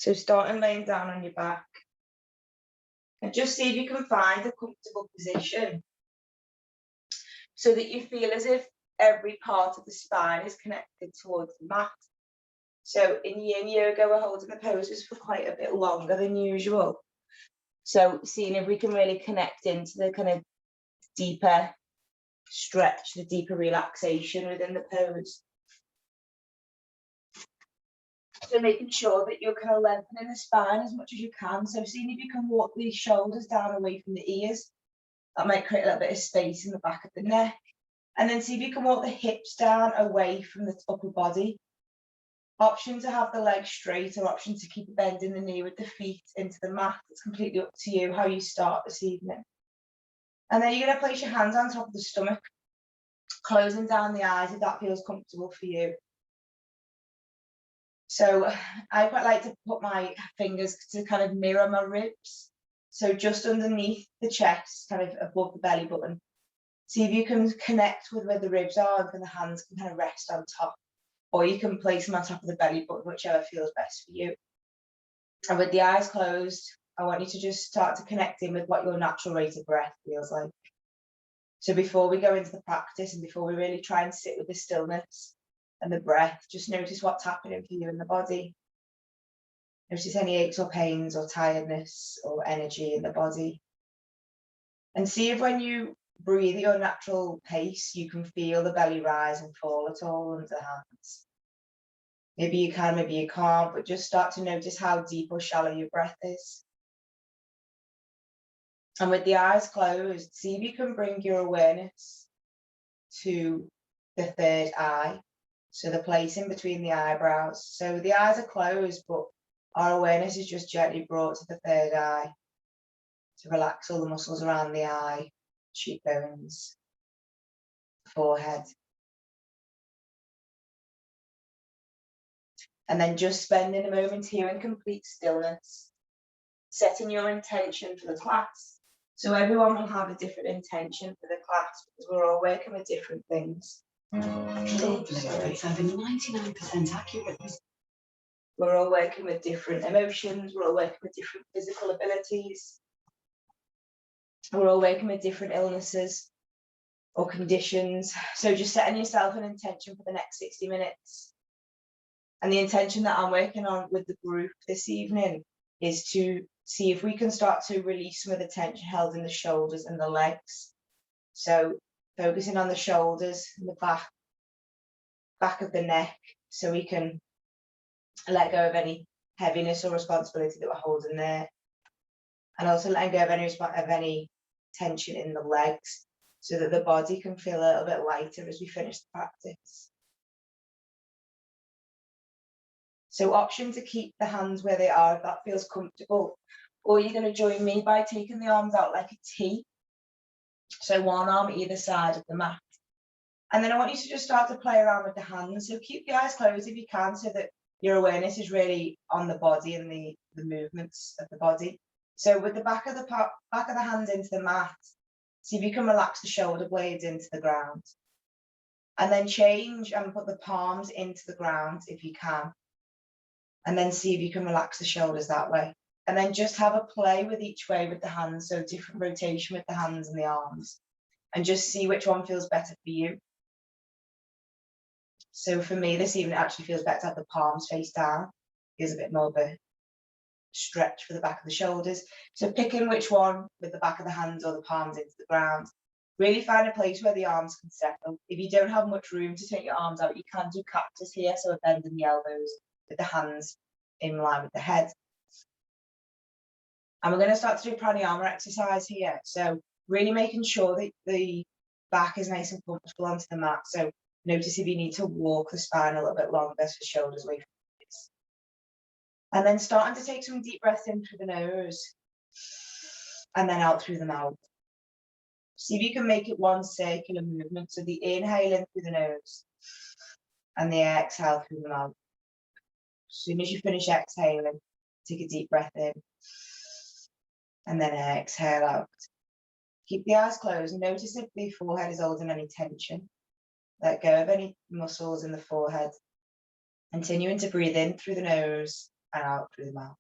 So starting laying down on your back. And just see if you can find a comfortable position so that you feel as if every part of the spine is connected towards the mat. So in Yin Yoga, we're holding the poses for quite a bit longer than usual. So seeing if we can really connect into the kind of deeper stretch, the deeper relaxation within the pose. So making sure that you're kind of lengthening the spine as much as you can. So seeing if you can walk the shoulders down away from the ears. That might create a little bit of space in the back of the neck. And then see if you can walk the hips down away from the upper body. Option to have the legs straight or option to keep bending the knee with the feet into the mat. It's completely up to you how you start this evening. And then you're going to place your hands on top of the stomach, closing down the eyes if that feels comfortable for you. So I quite like to put my fingers to kind of mirror my ribs. So just underneath the chest, kind of above the belly button. See if you can connect with where the ribs are and the hands can kind of rest on top. Or you can place them on top of the belly button, whichever feels best for you. And with the eyes closed, I want you to just start to connect in with what your natural rate of breath feels like. So before we go into the practice and before we really try and sit with the stillness and the breath, just notice what's happening for you in the body. Notice any aches or pains or tiredness or energy in the body. And see if when you breathe at your natural pace, you can feel the belly rise and fall at all under the hands. Maybe you can, maybe you can't, but just start to notice how deep or shallow your breath is. And with the eyes closed, see if you can bring your awareness to the third eye. So the place in between the eyebrows. So the eyes are closed, but our awareness is just gently brought to the third eye to relax all the muscles around the eye, cheekbones, forehead. And then just spending a moment here in complete stillness, setting your intention for the class. So everyone will have a different intention for the class because we're all working with different things. It's over 99% accurate. We're all working with different emotions. We're all working with different physical abilities. We're all working with different illnesses or conditions. So just setting yourself an intention for the next 60 minutes. And the intention that I'm working on with the group this evening is to see if we can start to release some of the tension held in the shoulders and the legs. So focusing on the shoulders and the back of the neck, so we can let go of any heaviness or responsibility that we're holding there. And also letting go of any tension in the legs so that the body can feel a little bit lighter as we finish the practice. So option to keep the hands where they are if that feels comfortable, or you're going to join me by taking the arms out like a T. So one arm either side of the mat. And then I want you to just start to play around with the hands. So keep the eyes closed if you can so that your awareness is really on the body and the movements of the body. So with the back of the hands into the mat, see if you can relax the shoulder blades into the ground. And then change and put the palms into the ground if you can. And then see if you can relax the shoulders that way. And then just have a play with each way with the hands. So different rotation with the hands and the arms. And just see which one feels better for you. So for me, this evening it actually feels better to have the palms face down. Feels a bit more of a stretch for the back of the shoulders. So picking which one with the back of the hands or the palms into the ground. Really find a place where the arms can settle. If you don't have much room to take your arms out, you can do cactus here. So a bend in the elbows with the hands in line with the head. And we're going to start to do pranayama exercise here. So really making sure that the back is nice and comfortable onto the mat. So notice if you need to walk the spine a little bit longer so shoulders away from the face. And then starting to take some deep breaths in through the nose and then out through the mouth. See if you can make it one circular movement. So the inhale in through the nose and the exhale through the mouth. As soon as you finish exhaling, take a deep breath in and then exhale out. Keep the eyes closed and notice if the forehead is holding any tension. Let go of any muscles in the forehead. Continuing to breathe in through the nose and out through the mouth.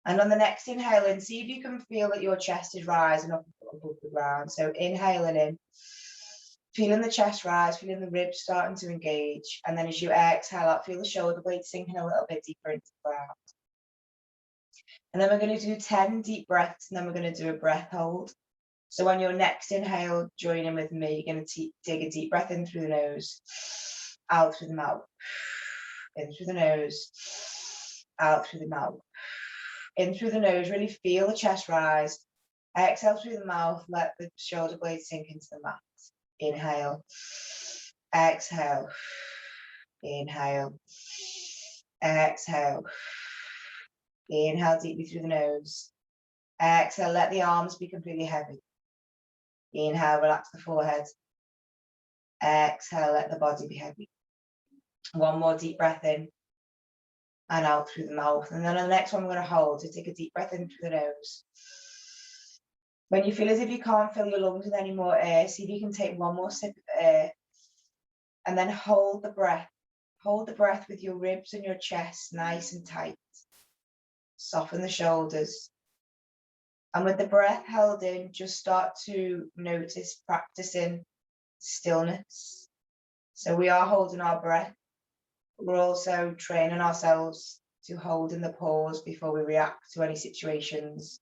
And on the next inhale in, see if you can feel that your chest is rising up above the ground. So inhaling in, feeling the chest rise, feeling the ribs starting to engage. And then as you exhale out, feel the shoulder blades sinking a little bit deeper into the ground. And then we're going to do 10 deep breaths, and then we're going to do a breath hold. So on your next inhale, join in with me. You're going to take a deep breath in through the nose, out through the mouth, in through the nose, out through the mouth. In through the nose, really feel the chest rise. Exhale through the mouth, let the shoulder blades sink into the mat. Inhale, exhale, inhale, exhale. Inhale deeply through the nose. Exhale, let the arms be completely heavy. Inhale, relax the forehead. Exhale, let the body be heavy. One more deep breath in and out through the mouth. And then on the next one, we're going to hold. So take a deep breath in through the nose. When you feel as if you can't fill your lungs with any more air, see if you can take one more sip of air and then hold the breath. Hold the breath with your ribs and your chest nice and tight. Soften the shoulders. And with the breath held in, just start to notice practicing stillness. So we are holding our breath. We're also training ourselves to hold in the pause before we react to any situations.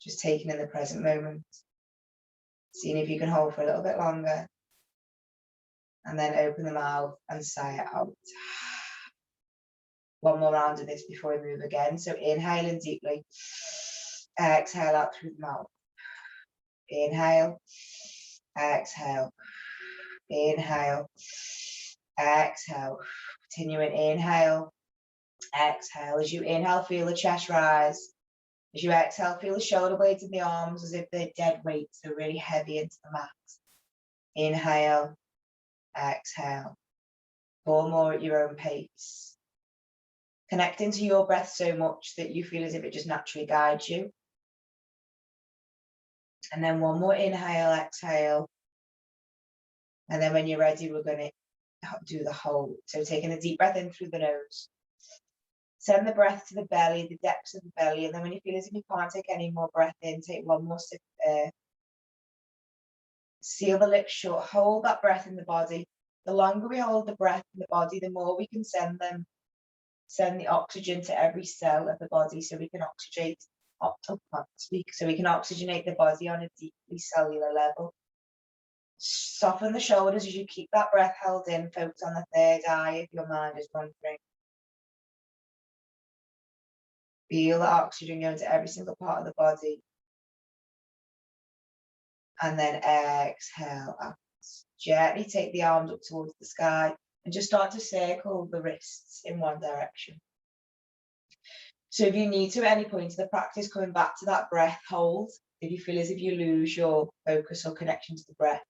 Just taking in the present moment. Seeing if you can hold for a little bit longer. And then open the mouth and sigh it out. One more round of this before we move again. So inhaling deeply. Exhale out through the mouth. Inhale. Exhale. Inhale. Exhale. Continuing inhale. Exhale. As you inhale, feel the chest rise. As you exhale, feel the shoulder blades in the arms as if they're dead weights. They're really heavy into the mat. Inhale. Exhale. 4 more at your own pace. Connecting to your breath so much that you feel as if it just naturally guides you. And then 1 more inhale, exhale. And then when you're ready, we're going to do the hold. So taking a deep breath in through the nose. Send the breath to the belly, the depths of the belly. And then when you feel as if you can't take any more breath in, take 1 more sip of air. Seal the lips shut. Hold that breath in the body. The longer we hold the breath in the body, the more we can send the oxygen to every cell of the body, so we can oxygenate the body on a deeply cellular level. Soften the shoulders as you keep that breath held in. Focus on the third eye if your mind is wandering. Feel the oxygen going to every single part of the body. And then exhale out. Gently take the arms up towards the sky and just start to circle the wrists in one direction. So if you need to at any point in the practice, coming back to that breath hold, if you feel as if you lose your focus or connection to the breath,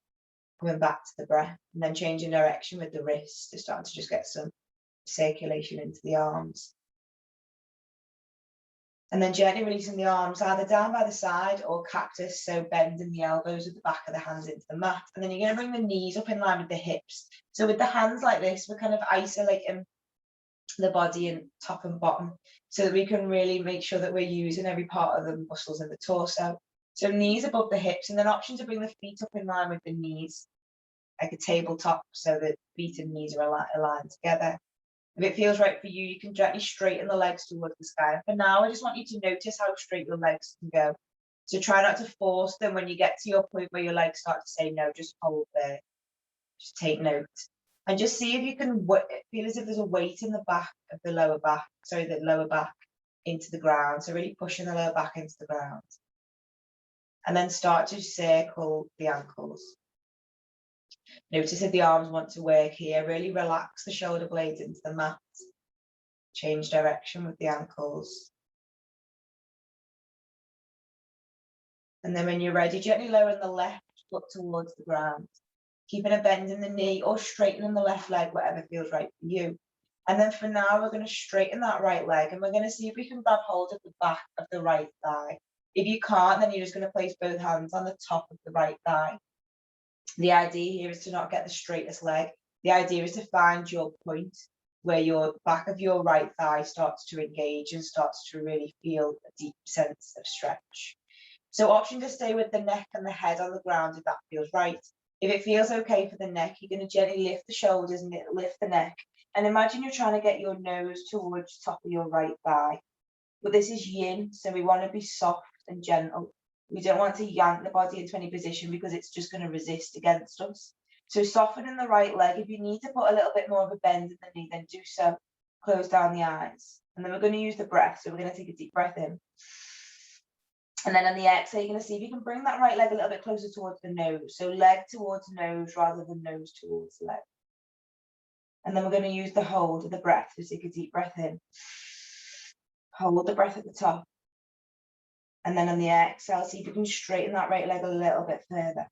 coming back to the breath and then changing direction with the wrists to start to just get some circulation into the arms. And then gently releasing the arms either down by the side or cactus, so bending the elbows with the back of the hands into the mat. And then you're going to bring the knees up in line with the hips. So with the hands like this, we're kind of isolating the body in top and bottom so that we can really make sure that we're using every part of the muscles in the torso. So knees above the hips, and then option to bring the feet up in line with the knees, like a tabletop, so that feet and knees are aligned together. If it feels right for you, you can gently straighten the legs towards the sky. And for now, I just want you to notice how straight your legs can go. So try not to force them. When you get to your point where your legs start to say no, just hold there. Just take note. And just see if you can feel as if there's a weight in the back of the lower back, the lower back into the ground. So really pushing the lower back into the ground. And then start to circle the ankles. Notice if the arms want to work here. Really relax the shoulder blades into the mat. Change direction with the ankles. And then when you're ready, gently lowering the left foot towards the ground. Keeping a bend in the knee or straightening the left leg, whatever feels right for you. And then for now, we're going to straighten that right leg and we're going to see if we can grab hold of the back of the right thigh. If you can't, then you're just going to place both hands on the top of the right thigh. The idea here is to not get the straightest leg. The idea is to find your point where your back of your right thigh starts to engage and starts to really feel a deep sense of stretch. So option to stay with the neck and the head on the ground if that feels right. If it feels okay for the neck, you're going to gently lift the shoulders and lift the neck. And imagine you're trying to get your nose towards the top of your right thigh. But this is yin, so we want to be soft and gentle. We don't want to yank the body into any position because it's just going to resist against us. So soften in the right leg. If you need to put a little bit more of a bend in the knee, then do so. Close down the eyes. And then we're going to use the breath. So we're going to take a deep breath in. And then on the exhale, you're going to see if you can bring that right leg a little bit closer towards the nose. So leg towards nose rather than nose towards leg. And then we're going to use the hold of the breath. So take a deep breath in. Hold the breath at the top. And then on the exhale, see if you can straighten that right leg a little bit further.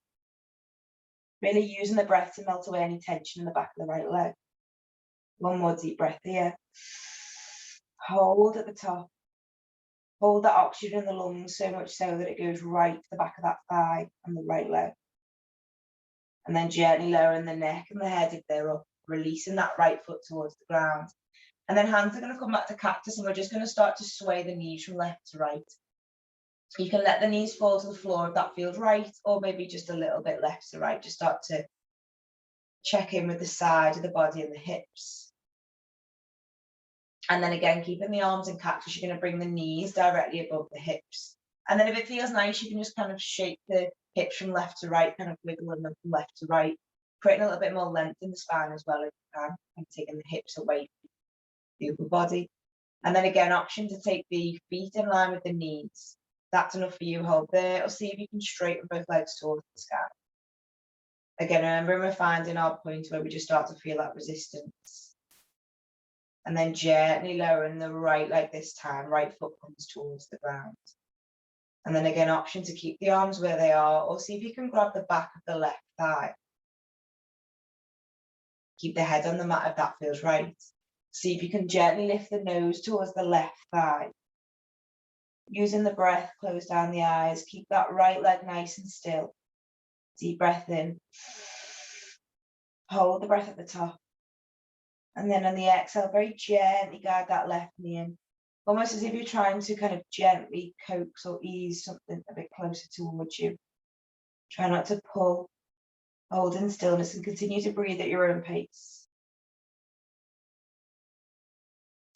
Really using the breath to melt away any tension in the back of the right leg. One more deep breath here. Hold at the top. Hold that oxygen in the lungs so much so that it goes right to the back of that thigh and the right leg. And then gently lowering the neck and the head if they're up, releasing that right foot towards the ground. And then hands are going to come back to cactus, and we're just going to start to sway the knees from left to right. You can let the knees fall to the floor if that feels right, or maybe just a little bit left to right. Just start to check in with the side of the body and the hips. And then again, keeping the arms in cactus, you're going to bring the knees directly above the hips. And then if it feels nice, you can just kind of shake the hips from left to right, kind of wiggling them from left to right, creating a little bit more length in the spine as well if you can, and taking the hips away from the upper body. And then again, option to take the feet in line with the knees. That's enough for you, hold there, or see if you can straighten both legs towards the sky. Again, remember we're finding our point where we just start to feel that resistance. And then gently lowering the right leg this time, right foot comes towards the ground. And then again, option to keep the arms where they are, or see if you can grab the back of the left thigh. Keep the head on the mat if that feels right. See if you can gently lift the nose towards the left thigh. Using the breath, close down the eyes, keep that right leg nice and still. Deep breath in. Hold the breath at the top. And then on the exhale, very gently guide that left knee in. Almost as if you're trying to kind of gently coax or ease something a bit closer towards you. Try not to pull. Hold in stillness and continue to breathe at your own pace.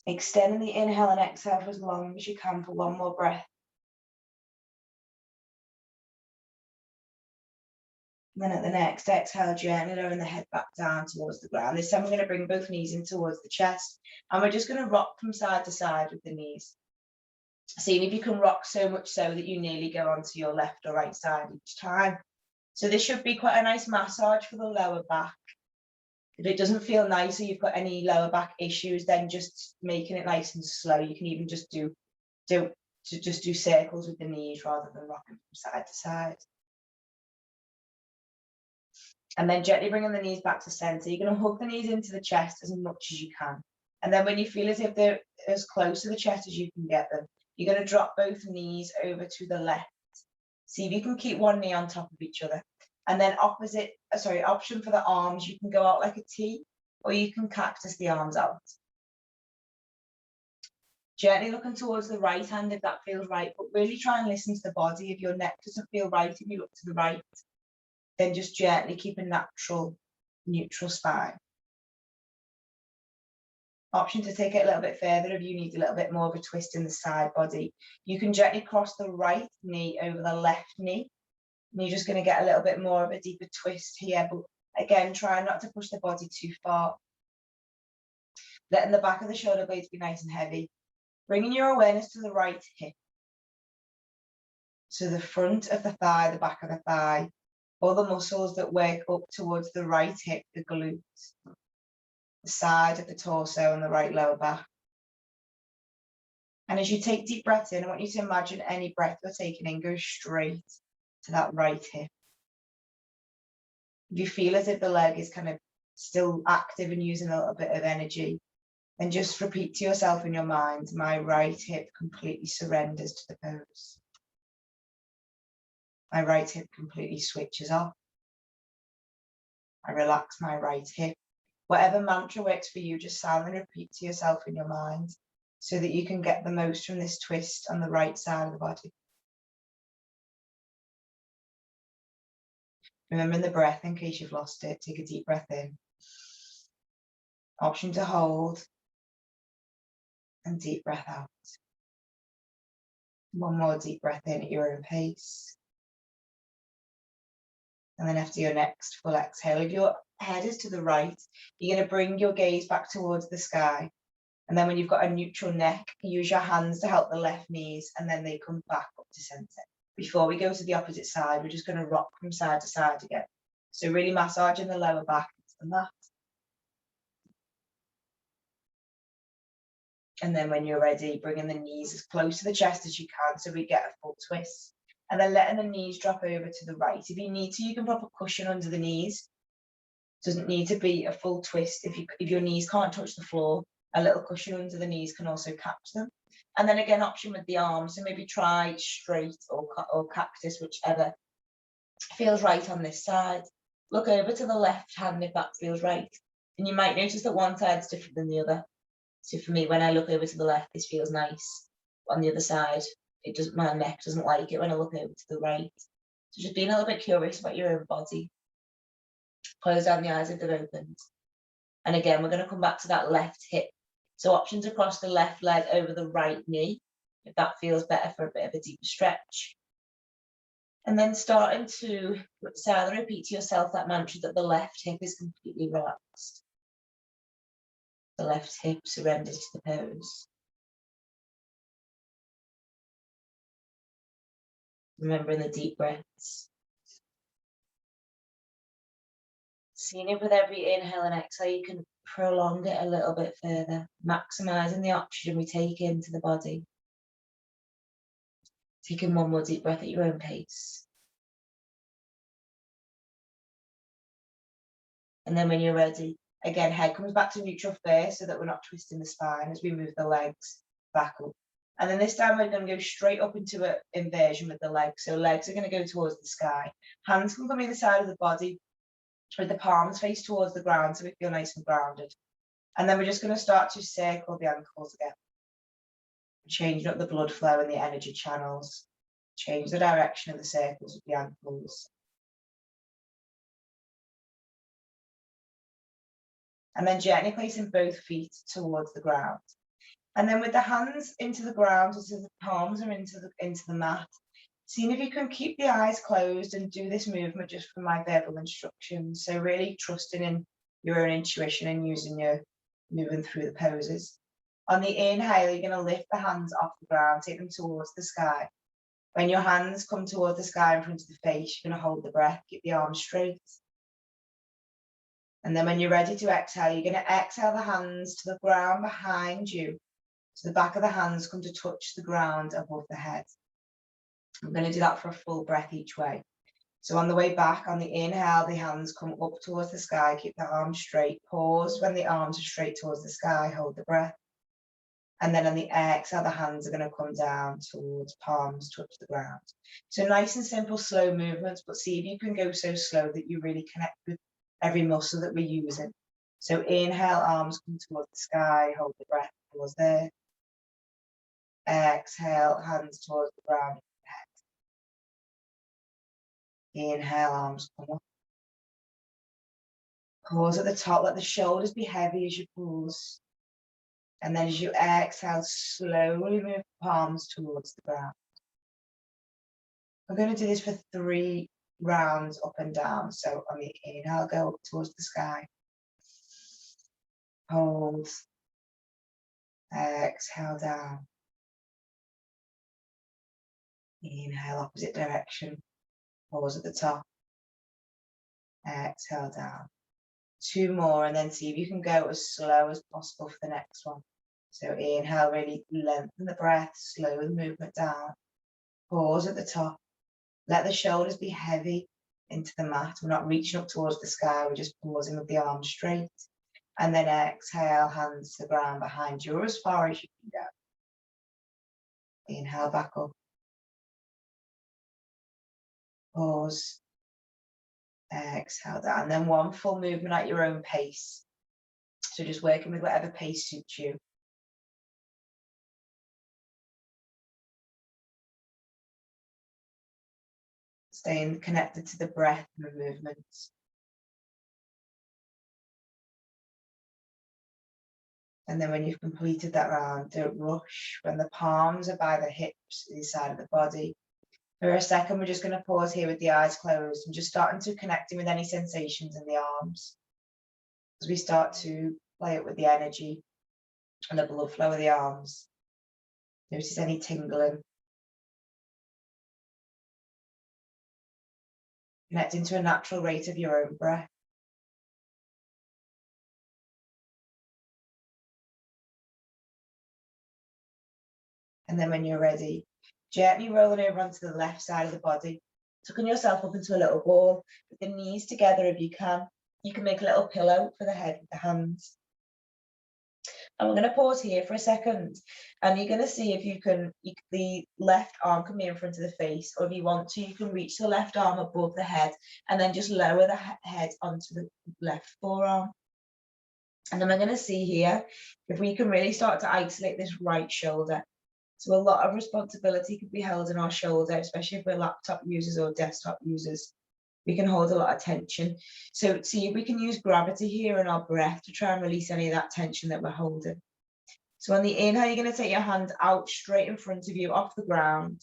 Extending the inhale and exhale for as long as you can for one more breath. And then at the next exhale, gently lowering the head back down towards the ground. This time we're going to bring both knees in towards the chest. And we're just going to rock from side to side with the knees. Seeing if you can rock so much so that you nearly go onto your left or right side each time. So this should be quite a nice massage for the lower back. If it doesn't feel nice or you've got any lower back issues, then just making it nice and slow. You can even just do circles with the knees rather than rocking from side to side. And then gently bringing the knees back to center. You're going to hook the knees into the chest as much as you can. And then when you feel as if they're as close to the chest as you can get them, you're going to drop both knees over to the left. See if you can keep one knee on top of each other. And then option for the arms, you can go out like a T, or you can cactus the arms out. Gently looking towards the right hand if that feels right, but really try and listen to the body. If your neck doesn't feel right, if you look to the right, then just gently keep a natural, neutral spine. Option to take it a little bit further if you need a little bit more of a twist in the side body. You can gently cross the right knee over the left knee. And you're just going to get a little bit more of a deeper twist here. But again, try not to push the body too far. Letting the back of the shoulder blades be nice and heavy. Bringing your awareness to the right hip. So the front of the thigh, the back of the thigh. All the muscles that work up towards the right hip, the glutes. The side of the torso and the right lower back. And as you take deep breaths in, I want you to imagine any breath you're taking in goes straight to that right hip. If you feel as if the leg is kind of still active and using a little bit of energy, then just repeat to yourself in your mind, my right hip completely surrenders to the pose. My right hip completely switches off. I relax my right hip. Whatever mantra works for you, just sound and repeat to yourself in your mind so that you can get the most from this twist on the right side of the body. Remembering the breath in case you've lost it. Take a deep breath in. Option to hold. And deep breath out. One more deep breath in at your own pace. And then after your next full exhale, if your head is to the right, you're going to bring your gaze back towards the sky. And then when you've got a neutral neck, use your hands to help the left knees, and then they come back up to center. Before we go to the opposite side, we're just going to rock from side to side again. So really massaging the lower back into the mat. And then when you're ready, bringing the knees as close to the chest as you can so we get a full twist. And then letting the knees drop over to the right. If you need to, you can pop a cushion under the knees. Doesn't need to be a full twist. If your knees can't touch the floor, a little cushion under the knees can also catch them. And then again, option with the arms. So maybe try straight or cactus, whichever feels right on this side. Look over to the left hand if that feels right. And you might notice that one side's different than the other. So for me, when I look over to the left, this feels nice. On the other side, my neck doesn't like it when I look over to the right. So just being a little bit curious about your own body. Close down the eyes if they've opened. And again, we're going to come back to that left hip. So options across the left leg over the right knee, if that feels better for a bit of a deeper stretch. And then starting to either repeat to yourself that mantra that the left hip is completely relaxed. The left hip surrenders to the pose. Remembering the deep breaths. Seeing if with every inhale and exhale you can prolong it a little bit further, maximizing the oxygen we take into the body. Taking one more deep breath at your own pace. And then when you're ready, again, head comes back to neutral first so that we're not twisting the spine as we move the legs back up. And then this time we're going to go straight up into an inversion with the legs. So legs are going to go towards the sky. Hands can come either side of the body with the palms face towards the ground so we feel nice and grounded. And then we're just going to start to circle the ankles again. Changing up the blood flow and the energy channels. Change the direction of the circles of the ankles. And then gently placing both feet towards the ground. And then with the hands into the ground, so the palms are into the mat, seeing if you can keep the eyes closed and do this movement just for my verbal instructions. So really trusting in your own intuition and using your moving through the poses. On the inhale, you're going to lift the hands off the ground, take them towards the sky. When your hands come towards the sky in front of the face, you're going to hold the breath, keep the arms straight. And then when you're ready to exhale, you're going to exhale the hands to the ground behind you. So the back of the hands come to touch the ground above the head. I'm going to do that for a full breath each way. So on the way back, on the inhale, the hands come up towards the sky, keep the arms straight. Pause when the arms are straight towards the sky, hold the breath. And then on the exhale, the hands are going to come down towards palms, touch the ground. So nice and simple, slow movements, but see if you can go so slow that you really connect with every muscle that we're using. So inhale, arms come towards the sky, hold the breath, pause there. Exhale, hands towards the ground. Inhale, arms come up. Pause at the top, let the shoulders be heavy as you pause. And then as you exhale, slowly move the palms towards the ground. We're going to do this for 3 rounds up and down. So on the inhale, go up towards the sky. Hold. Exhale down. Inhale, opposite direction. Pause at the top. Exhale down. 2 more, and then see if you can go as slow as possible for the next one. So inhale, really lengthen the breath, slow the movement down. Pause at the top. Let the shoulders be heavy into the mat. We're not reaching up towards the sky, we're just pausing with the arms straight. And then exhale, hands to the ground behind you, or as far as you can go. Inhale back up. Pause. Exhale down. And then one full movement at your own pace. So just working with whatever pace suits you. Staying connected to the breath and the movements. And then when you've completed that round, don't rush. When the palms are by the hips, the side of the body. For a second, we're just going to pause here with the eyes closed and just starting to connecting with any sensations in the arms. As we start to play it with the energy and the blood flow of the arms. Notice any tingling. Connecting to a natural rate of your own breath. And then when you're ready, gently rolling over onto the left side of the body, tucking yourself up into a little ball with the knees together if you can. You can make a little pillow for the head with the hands. And we're going to pause here for a second, and you're going to see if you can, the left arm can be in front of the face, or if you want to, you can reach the left arm above the head and then just lower the head onto the left forearm. And then we're going to see here if we can really start to isolate this right shoulder. So a lot of responsibility could be held in our shoulder, especially if we're laptop users or desktop users. We can hold a lot of tension. So see if we can use gravity here in our breath to try and release any of that tension that we're holding. So on the inhale, you're going to take your hand out straight in front of you off the ground.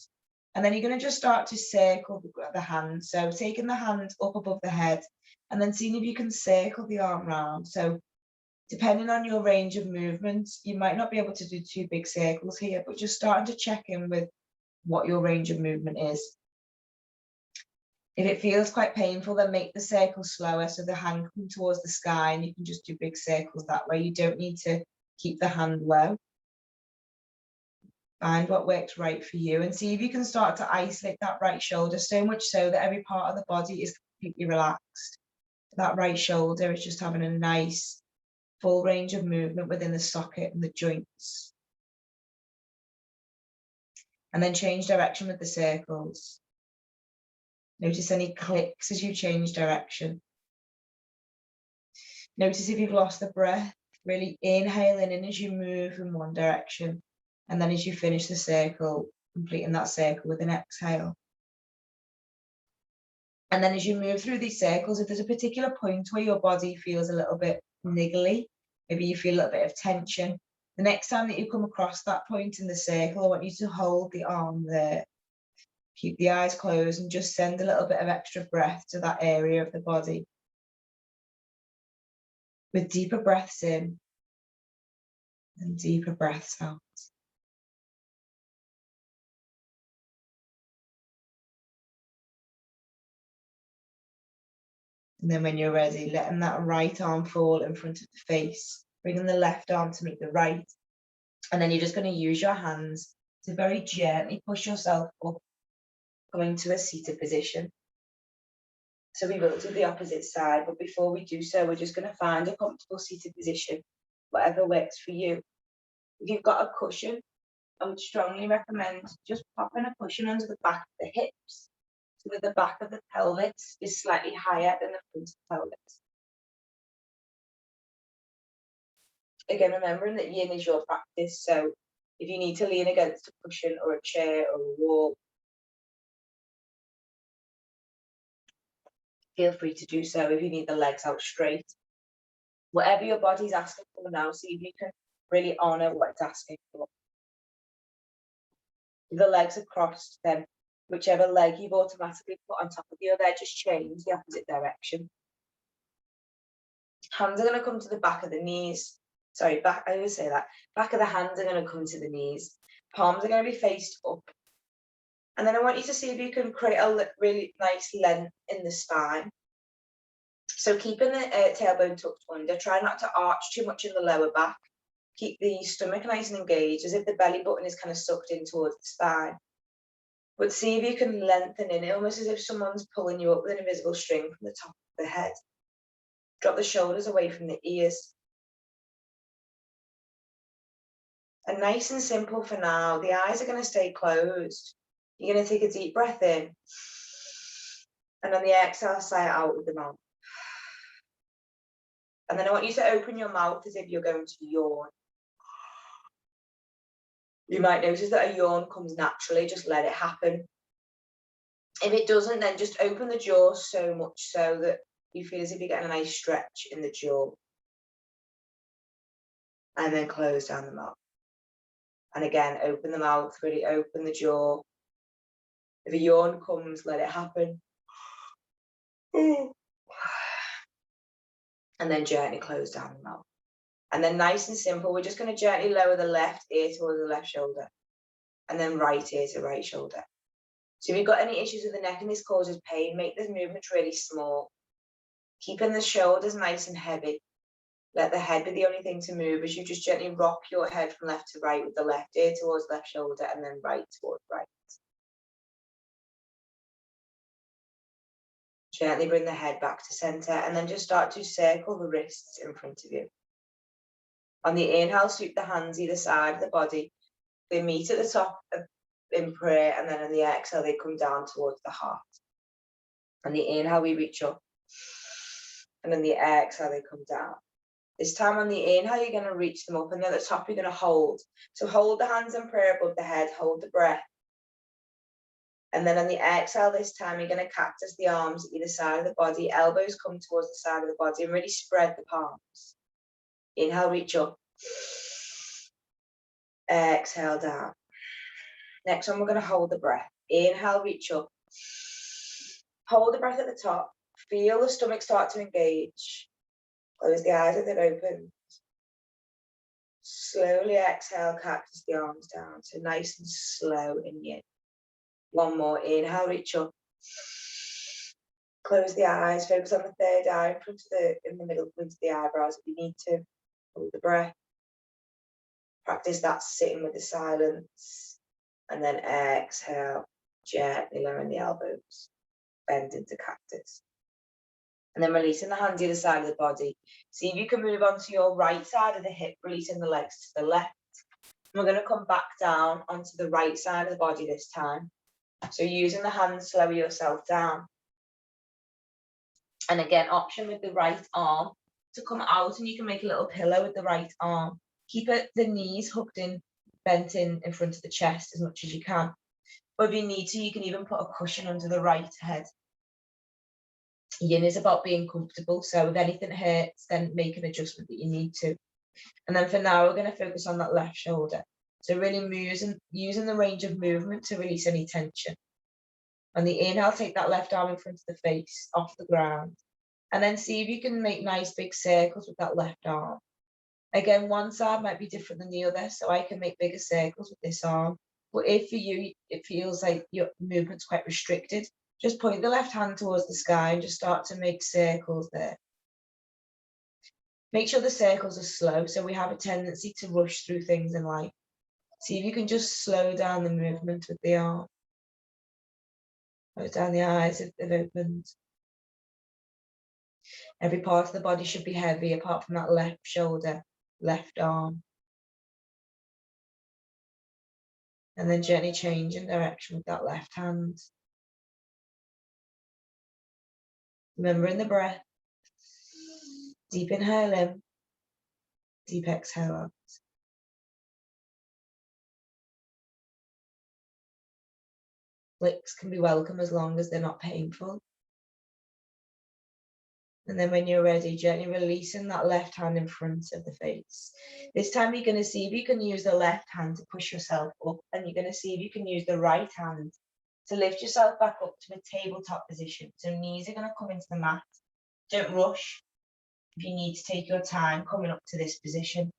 And then you're going to just start to circle the hand. So taking the hand up above the head and then seeing if you can circle the arm round. So depending on your range of movements, you might not be able to do 2 big circles here, but just starting to check in with what your range of movement is. If it feels quite painful, then make the circle slower so the hand comes towards the sky and you can just do big circles that way. You don't need to keep the hand low. Find what works right for you and see if you can start to isolate that right shoulder, so much so that every part of the body is completely relaxed. That right shoulder is just having a nice full range of movement within the socket and the joints. And then change direction with the circles. Notice any clicks as you change direction. Notice if you've lost the breath, really inhaling in as you move in one direction. And then as you finish the circle, completing that circle with an exhale. And then as you move through these circles, if there's a particular point where your body feels a little bit niggly, maybe you feel a little bit of tension, the next time that you come across that point in the circle, I want you to hold the arm there. Keep the eyes closed and just send a little bit of extra breath to that area of the body. With deeper breaths in and deeper breaths out. And then when you're ready, letting that right arm fall in front of the face, bringing the left arm to meet the right. And then you're just going to use your hands to very gently push yourself up, going to a seated position. So we will do the opposite side, but before we do so, we're just going to find a comfortable seated position, whatever works for you. If you've got a cushion, I would strongly recommend just popping a cushion under the back of the hips, so that the back of the pelvis is slightly higher than the front of the pelvis. Again, remembering that yin is your practice, so if you need to lean against a cushion or a chair or a wall, feel free to do so if you need the legs out straight. Whatever your body's asking for now, see if you can really honour what it's asking for. If the legs are crossed, then whichever leg you've automatically put on top of the other, just change the opposite direction. Hands are going to come to the back of the knees. Sorry, back, I always say that. Back of the hands are going to come to the knees. Palms are going to be faced up. And then I want you to see if you can create a really nice length in the spine. So keeping the tailbone tucked under, try not to arch too much in the lower back. Keep the stomach nice and engaged, as if the belly button is kind of sucked in towards the spine. But see if you can lengthen in, almost as if someone's pulling you up with an invisible string from the top of the head. Drop the shoulders away from the ears. And nice and simple for now, the eyes are going to stay closed. You're going to take a deep breath in. And on the exhale, sigh it out with the mouth. And then I want you to open your mouth as if you're going to yawn. You might notice that a yawn comes naturally, just let it happen. If it doesn't, then just open the jaw so much so that you feel as if you're getting a nice stretch in the jaw. And then close down the mouth. And again, open the mouth, really open the jaw. If a yawn comes, let it happen. And then gently close down the mouth. And then nice and simple, we're just going to gently lower the left ear towards the left shoulder. And then right ear to right shoulder. So if you've got any issues with the neck and this causes pain, make this movement really small. Keeping the shoulders nice and heavy. Let the head be the only thing to move as you just gently rock your head from left to right with the left ear towards left shoulder and then right towards right. Gently bring the head back to center and then just start to circle the wrists in front of you. On the inhale, sweep the hands either side of the body. They meet at the top in prayer, and then on the exhale, they come down towards the heart. On the inhale, we reach up. And on the exhale, they come down. This time on the inhale, you're going to reach them up, and then at the top, you're going to hold. So hold the hands in prayer above the head, hold the breath. And then on the exhale, this time, you're going to cactus the arms either side of the body, elbows come towards the side of the body, and really spread the palms. Inhale, reach up. Exhale, down. Next one, we're going to hold the breath. Inhale, reach up. Hold the breath at the top. Feel the stomach start to engage. Close the eyes as it opens. Slowly exhale, cactus the arms down. So nice and slow in yin. One more. Inhale, reach up. Close the eyes. Focus on the third eye in the middle point of the eyebrows if you need to. Hold the breath. Practice that sitting with the silence. And then exhale, gently lowering the elbows. Bend into cactus. And then releasing the hands either side of the body. See if you can move onto your right side of the hip, releasing the legs to the left. And we're going to come back down onto the right side of the body this time. So using the hands, slow yourself down. And again, option with the right arm to come out, and you can make a little pillow with the right arm. Keep the knees hooked in, bent in front of the chest as much as you can. But if you need to, you can even put a cushion under the right head. Yin is about being comfortable, so if anything hurts, then make an adjustment that you need to. And then for now, we're going to focus on that left shoulder. So really using the range of movement to release any tension. On the inhale, take that left arm in front of the face, off the ground. And then see if you can make nice big circles with that left arm. Again, one side might be different than the other, so I can make bigger circles with this arm. But if for you, it feels like your movement's quite restricted, just point the left hand towards the sky and just start to make circles there. Make sure the circles are slow, so we have a tendency to rush through things in life. See if you can just slow down the movement with the arm. Close down the eyes if they've opened. Every part of the body should be heavy apart from that left shoulder, left arm. And then gently change in direction with that left hand. Remembering the breath. Deep inhale in, deep exhale out. Flicks can be welcome as long as they're not painful. And then when you're ready, gently releasing that left hand in front of the face. This time you're going to see if you can use the left hand to push yourself up, and you're going to see if you can use the right hand to lift yourself back up to a tabletop position. So knees are going to come into the mat. Don't rush. If you need to take your time coming up to this position.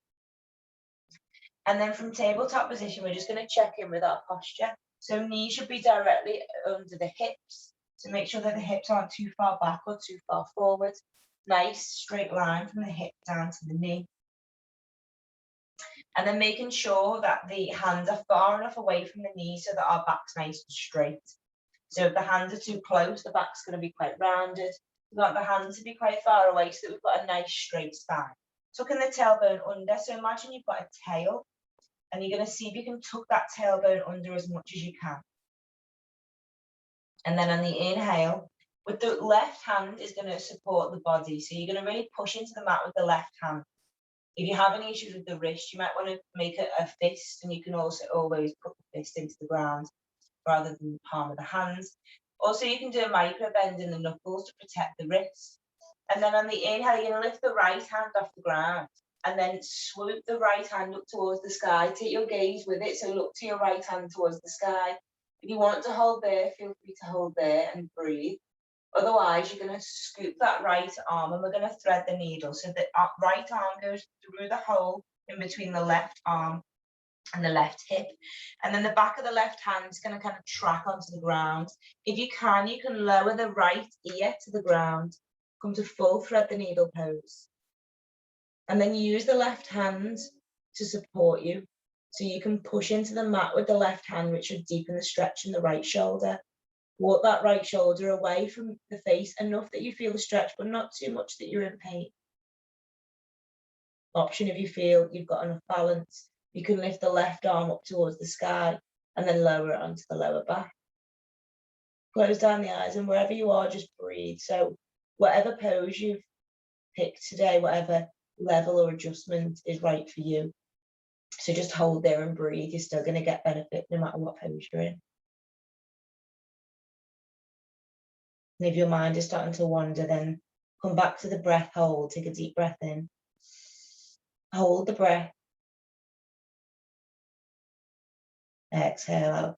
And then from tabletop position, we're just going to check in with our posture. So knees should be directly under the hips. So make sure that the hips aren't too far back or too far forward. Nice straight line from the hip down to the knee. And then making sure that the hands are far enough away from the knee so that our back's nice and straight. So if the hands are too close, the back's going to be quite rounded. We want the hands to be quite far away so that we've got a nice straight spine. Tucking the tailbone under. So imagine you've got a tail, and you're going to see if you can tuck that tailbone under as much as you can. And then on the inhale, With the left hand is going to support the body. So you're going to really push into the mat with the left hand. If you have any issues with the wrist, you might want to make a fist, and you can also always put the fist into the ground rather than the palm of the hands. Also, you can do a micro bend in the knuckles to protect the wrist. And then on the inhale, you're going to lift the right hand off the ground and then swoop the right hand up towards the sky. Take your gaze with it, so look to your right hand towards the sky. If you want to hold there, feel free to hold there and breathe. Otherwise, you're going to scoop that right arm, and we're going to thread the needle. So the right arm goes through the hole in between the left arm and the left hip. And then the back of the left hand is going to kind of track onto the ground. If you can lower the right ear to the ground, come to full thread the needle pose. And then use the left hand to support you. So you can push into the mat with the left hand, which should deepen the stretch in the right shoulder. Walk that right shoulder away from the face, enough that you feel the stretch, but not too much that you're in pain. Option if you feel you've got enough balance, you can lift the left arm up towards the sky and then lower it onto the lower back. Close down the eyes, and wherever you are, just breathe. So whatever pose you've picked today, whatever level or adjustment is right for you. So just hold there and breathe. You're still going to get benefit no matter what pose you're in. And if your mind is starting to wander, then come back to the breath, hold, take a deep breath in. Hold the breath. Exhale out.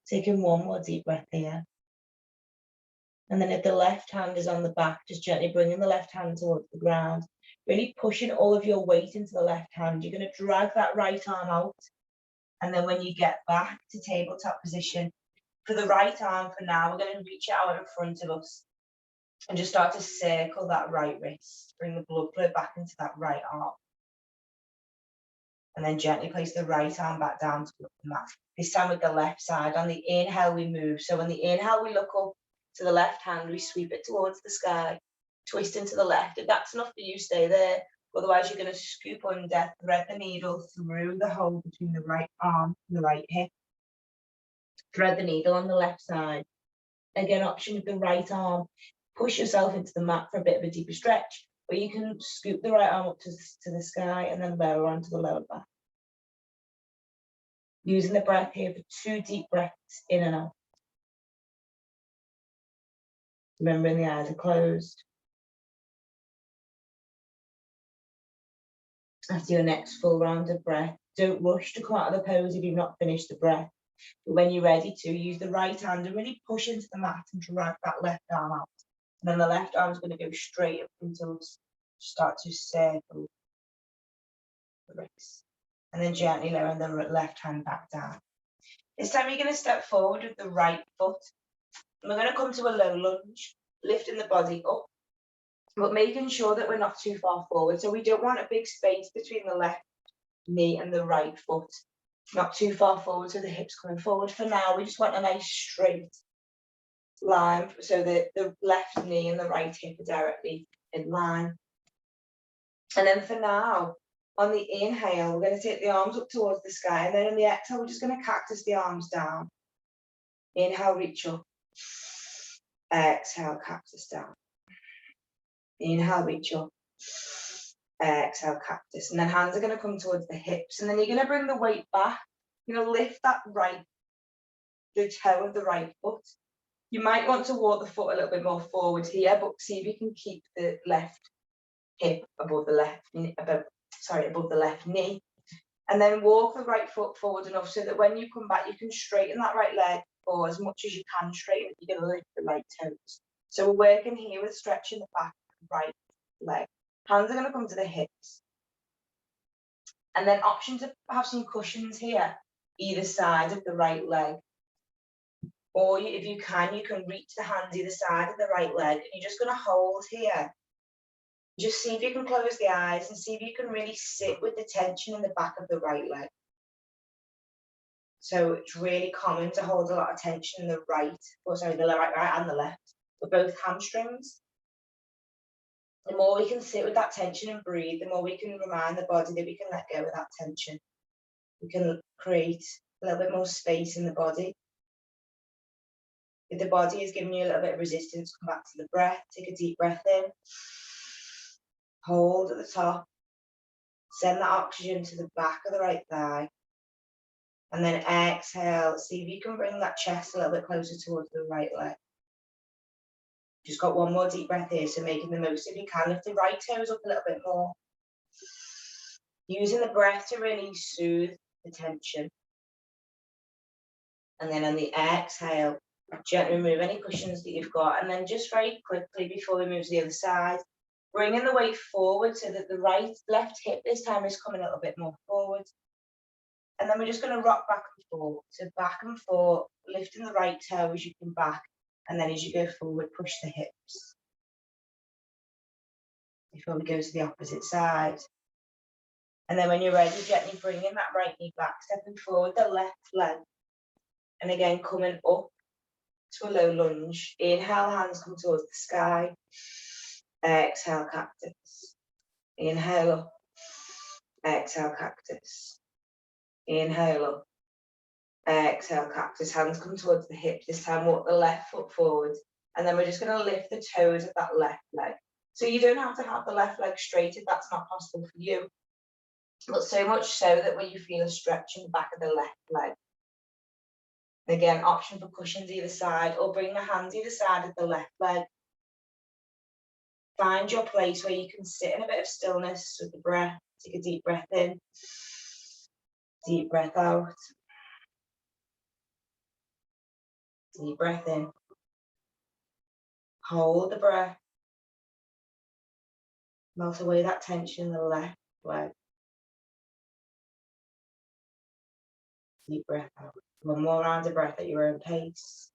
Taking one more deep breath here. And then if the left hand is on the back, just gently bringing the left hand towards the ground, really pushing all of your weight into the left hand. You're going to drag that right arm out. And then when you get back to tabletop position, for the right arm for now, we're going to reach it out in front of us and just start to circle that right wrist. Bring the blood flow back into that right arm. And then gently place the right arm back down to the mat. This time with the left side. On the inhale, we move. So on the inhale, we look up to the left hand, we sweep it towards the sky, twist into the left. If that's enough for you, stay there. Otherwise, you're going to scoop under, thread the needle through the hole between the right arm and the right hip. Thread the needle on the left side. Again, option with the right arm. Push yourself into the mat for a bit of a deeper stretch, or you can scoop the right arm up to the sky and then lower onto the lower back. Using the breath here for 2 deep breaths in and out. Remembering the eyes are closed. After your next full round of breath, don't rush to come out of the pose if you've not finished the breath. But when you're ready to, use the right hand and really push into the mat and drag that left arm out. And then the left arm is going to go straight up until start to circle the wrist. And then gently lowering the left hand back down. This time you're going to step forward with the right foot. And we're going to come to a low lunge, lifting the body up, but making sure that we're not too far forward. So we don't want a big space between the left knee and the right foot. Not too far forward, so the hips coming forward. For now, we just want a nice straight line so that the left knee and the right hip are directly in line. And then for now, on the inhale, we're going to take the arms up towards the sky, and then on the exhale, we're just going to cactus the arms down. Inhale, reach up. Exhale, cactus down. Inhale, reach up. Exhale, cactus. And then hands are going to come towards the hips, and then you're going to bring the weight back. You're going to lift the toe of the right foot. You might want to walk the foot a little bit more forward here, but see if you can keep the left hip above the left knee. And then walk the right foot forward enough so that when you come back, you can straighten that right leg, or as much as you can straighten it, you're going to lift the right toes. So we're working here with stretching the back of the right leg. Hands are going to come to the hips. And then option to have some cushions here, either side of the right leg. Or if you can reach the hands either side of the right leg, and you're just going to hold here. Just see if you can close the eyes and see if you can really sit with the tension in the back of the right leg. So it's really common to hold a lot of tension in the right and the left, for both hamstrings. The more we can sit with that tension and breathe, the more we can remind the body that we can let go of that tension. We can create a little bit more space in the body. If the body is giving you a little bit of resistance, come back to the breath. Take a deep breath in. Hold at the top. Send that oxygen to the back of the right thigh. And then exhale. See if you can bring that chest a little bit closer towards the right leg. Just got one more deep breath here, so making the most if you can. Lift the right toes up a little bit more. Using the breath to really soothe the tension. And then on the exhale, gently remove any cushions that you've got. And then just very quickly, before we move to the other side, bringing the weight forward so that the left hip this time is coming a little bit more forward. And then we're just going to rock back and forth. So back and forth, lifting the right toe as you come back. And then as you go forward, push the hips. Before we go to the opposite side. And then when you're ready, gently bringing that right knee back, stepping forward the left leg. And again, coming up to a low lunge. Inhale, hands come towards the sky. Exhale, cactus. Inhale up. Exhale, cactus. Inhale up. Exhale, cactus. Hands come towards the hips. This time, walk the left foot forward. And then we're just going to lift the toes of that left leg. So you don't have to have the left leg straight if that's not possible for you. But so much so that when you feel a stretch in the back of the left leg. Again, option for cushions either side, or bring the hands either side of the left leg. Find your place where you can sit in a bit of stillness with the breath. Take a deep breath in. Deep breath out. Deep breath in. Hold the breath. Melt away that tension in the left leg. Deep breath out. One more round of breath at your own pace.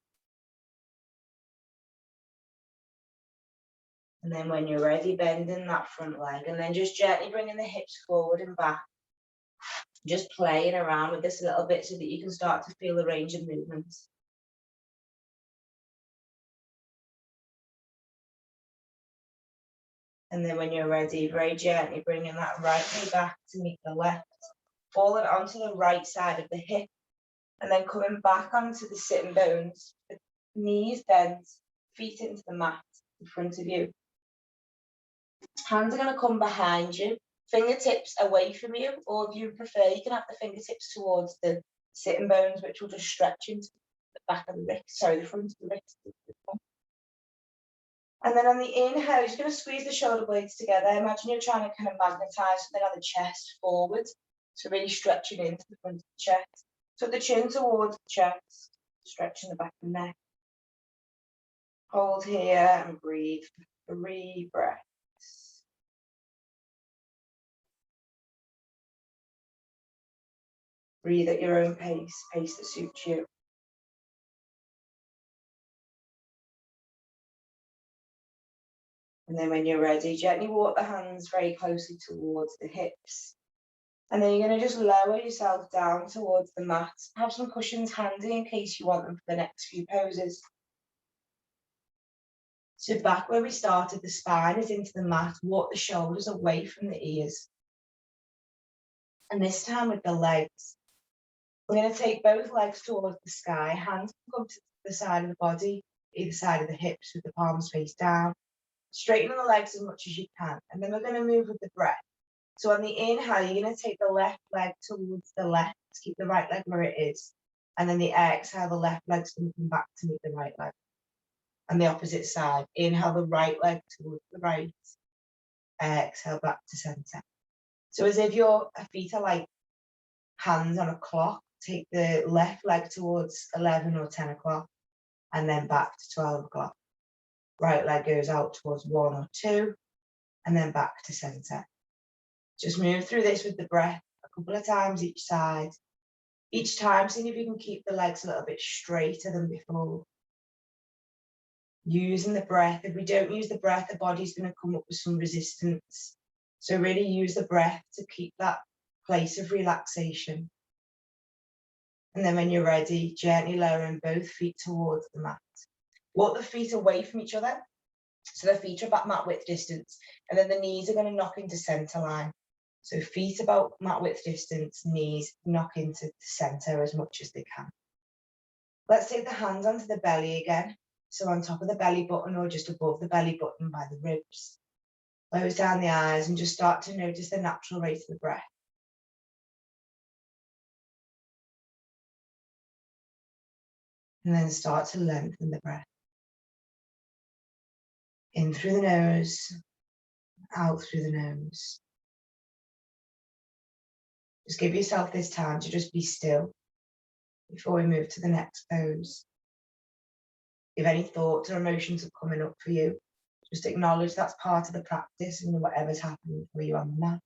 And then when you're ready, bending that front leg. And then just gently bringing the hips forward and back. Just playing around with this a little bit so that you can start to feel the range of movement. And then when you're ready, very gently bringing that right knee back to meet the left. Falling onto the right side of the hip. And then coming back onto the sitting bones. The knees bent, feet into the mat in front of you. Hands are going to come behind you. Fingertips away from you, or if you prefer, you can have the fingertips towards the sitting bones, which will just stretch into the back of the wrist, the front of the wrist. And then on the inhale, you're going to squeeze the shoulder blades together. Imagine you're trying to kind of magnetize something on the chest forward. So really stretching into the front of the chest. So the chin towards the chest, stretching the back of the neck. Hold here and breathe for 3 breaths. Breathe at your own pace, pace that suits you. And then when you're ready, gently walk the hands very closely towards the hips. And then you're going to just lower yourself down towards the mat. Have some cushions handy in case you want them for the next few poses. So back where we started, the spine is into the mat. Walk the shoulders away from the ears. And this time with the legs. We're going to take both legs towards the sky. Hands come to the side of the body, either side of the hips with the palms face down. Straighten the legs as much as you can. And then we're going to move with the breath. So on the inhale, you're going to take the left leg towards the left. Keep the right leg where it is. And then the exhale, the left leg's going to come back to meet the right leg. And the opposite side. Inhale the right leg towards the right. Exhale back to center. So as if your feet are like hands on a clock. Take the left leg towards 11 or 10 o'clock. And then back to 12 o'clock. Right leg goes out towards 1 or 2. And then back to center. Just move through this with the breath a couple of times each side. Each time, seeing if you can keep the legs a little bit straighter than before. Using the breath. If we don't use the breath, the body's going to come up with some resistance. So really use the breath to keep that place of relaxation. And then when you're ready, gently lowering both feet towards the mat. Walk the feet away from each other. So the feet are about mat width distance. And then the knees are going to knock into center line. So feet about mat width distance, knees knock into the center as much as they can. Let's take the hands onto the belly again. So on top of the belly button or just above the belly button by the ribs. Close down the eyes and just start to notice the natural rate of the breath. And then start to lengthen the breath. In through the nose, out through the nose. Just give yourself this time to just be still before we move to the next pose. If any thoughts or emotions are coming up for you, just acknowledge that's part of the practice and whatever's happening for you on the mat.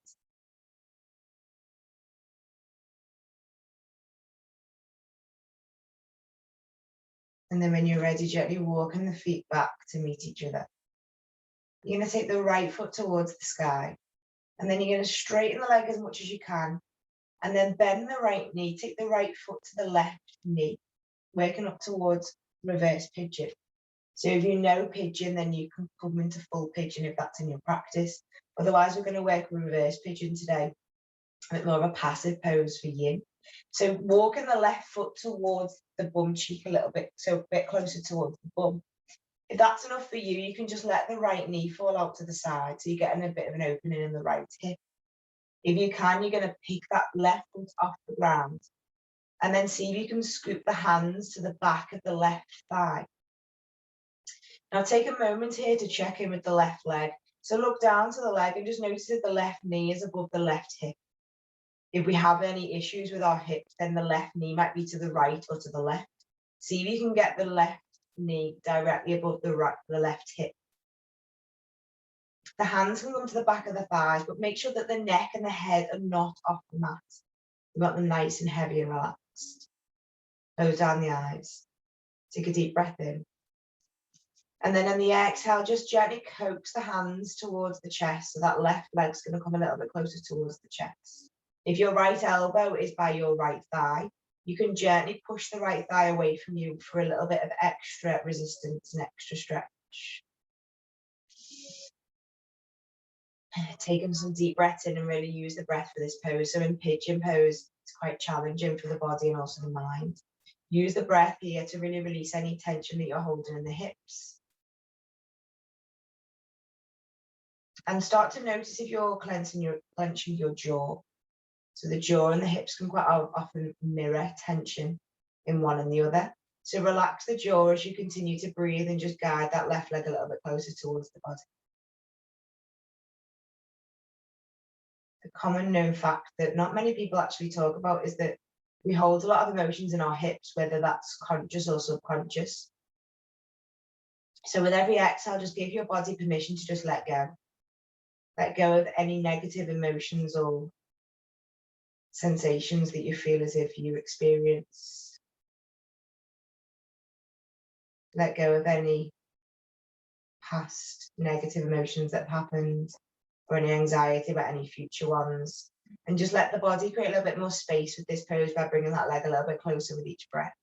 And then when you're ready, gently walking the feet back to meet each other. You're going to take the right foot towards the sky. And then you're going to straighten the leg as much as you can. And then bend the right knee. Take the right foot to the left knee. Working up towards reverse pigeon. So if you know pigeon, then you can come into full pigeon if that's in your practice. Otherwise, we're going to work reverse pigeon today. A bit more of a passive pose for yin. So walking the left foot towards the bum cheek a little bit, so a bit closer towards the bum. If that's enough for you, you can just let the right knee fall out to the side, so you're getting a bit of an opening in the right hip. If you can, you're going to pick that left foot off the ground, and then see if you can scoop the hands to the back of the left thigh. Now take a moment here to check in with the left leg. So look down to the leg and just notice that the left knee is above the left hip. If we have any issues with our hips, then the left knee might be to the right or to the left. See if you can get the left knee directly above the left hip. The hands can come to the back of the thighs, but make sure that the neck and the head are not off the mat. You want them nice and heavy and relaxed. Close down the eyes. Take a deep breath in. And then on the exhale, just gently coax the hands towards the chest. So that left leg's going to come a little bit closer towards the chest. If your right elbow is by your right thigh, you can gently push the right thigh away from you for a little bit of extra resistance and extra stretch. Taking some deep breaths in and really use the breath for this pose. So in pigeon pose, it's quite challenging for the body and also the mind. Use the breath here to really release any tension that you're holding in the hips. And start to notice if you're clenching your jaw. So the jaw and the hips can quite often mirror tension in one and the other. So relax the jaw as you continue to breathe and just guide that left leg a little bit closer towards the body. The common known fact that not many people actually talk about is that we hold a lot of emotions in our hips, whether that's conscious or subconscious. So with every exhale, just give your body permission to just let go. Let go of any negative emotions or sensations that you feel as if you experience. Let go of any past negative emotions that have happened or any anxiety about any future ones. And just let the body create a little bit more space with this pose by bringing that leg a little bit closer with each breath.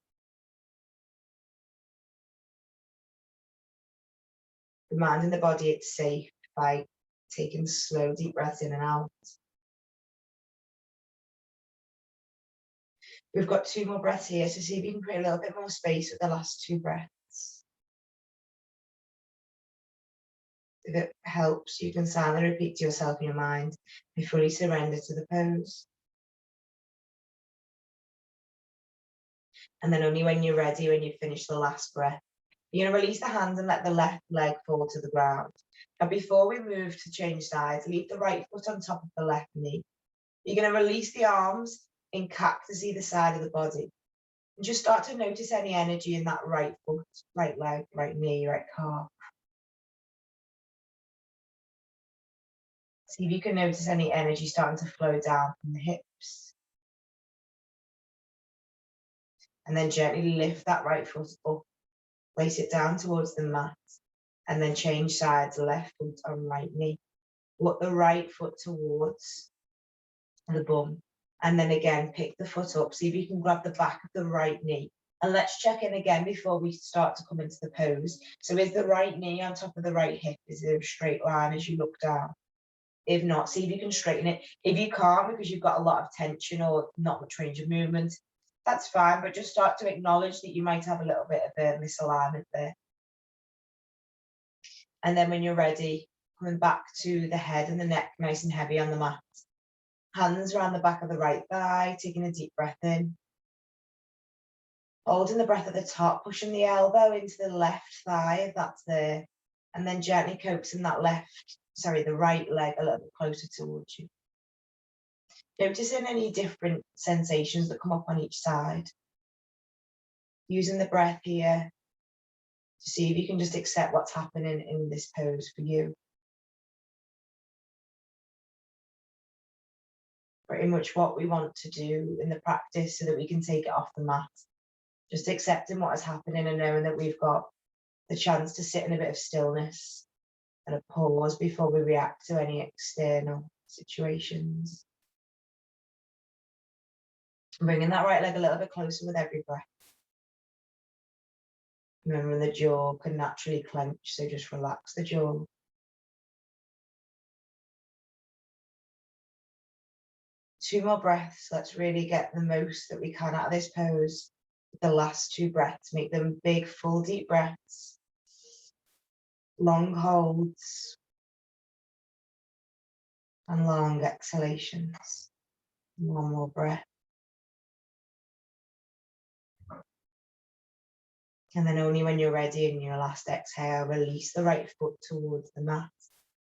Reminding the body it's safe by taking slow, deep breaths in and out. We've got 2 more breaths here, so see if you can create a little bit more space with the last 2 breaths. If it helps, you can silently repeat to yourself in your mind, "I fully surrender to the pose." And then only when you're ready, when you finish the last breath, you're going to release the hands and let the left leg fall to the ground. Now, before we move to change sides, leave the right foot on top of the left knee. You're going to release the arms in cactus either side of the body. And just start to notice any energy in that right foot, right leg, right knee, right calf. See if you can notice any energy starting to flow down from the hips. And then gently lift that right foot up. Place it down towards the mat. And then change sides, left foot on right knee. Put the right foot towards the bum. And then again, pick the foot up. See if you can grab the back of the right knee. And let's check in again before we start to come into the pose. So is the right knee on top of the right hip? Is there a straight line as you look down? If not, see if you can straighten it. If you can't, because you've got a lot of tension or not much range of movement, That's fine, but just start to acknowledge that you might have a little bit of a misalignment there. And then when you're ready, coming back to the head and the neck, nice and heavy on the mat. Hands around the back of the right thigh, taking a deep breath in. Holding the breath at the top, pushing the elbow into the left thigh, if that's there. And then gently coaxing that the right leg a little bit closer towards you. Noticing any different sensations that come up on each side. Using the breath here to see if you can just accept what's happening in this pose for you. Pretty much what we want to do in the practice so that we can take it off the mat. Just accepting what is happening and knowing that we've got the chance to sit in a bit of stillness and a pause before we react to any external situations. Bringing that right leg a little bit closer with every breath. Remembering the jaw can naturally clench, so just relax the jaw. Two more breaths. Let's really get the most that we can out of this pose. The last two breaths, make them big, full, deep breaths. Long holds. And long exhalations. One more breath. And then only when you're ready in your last exhale, release the right foot towards the mat.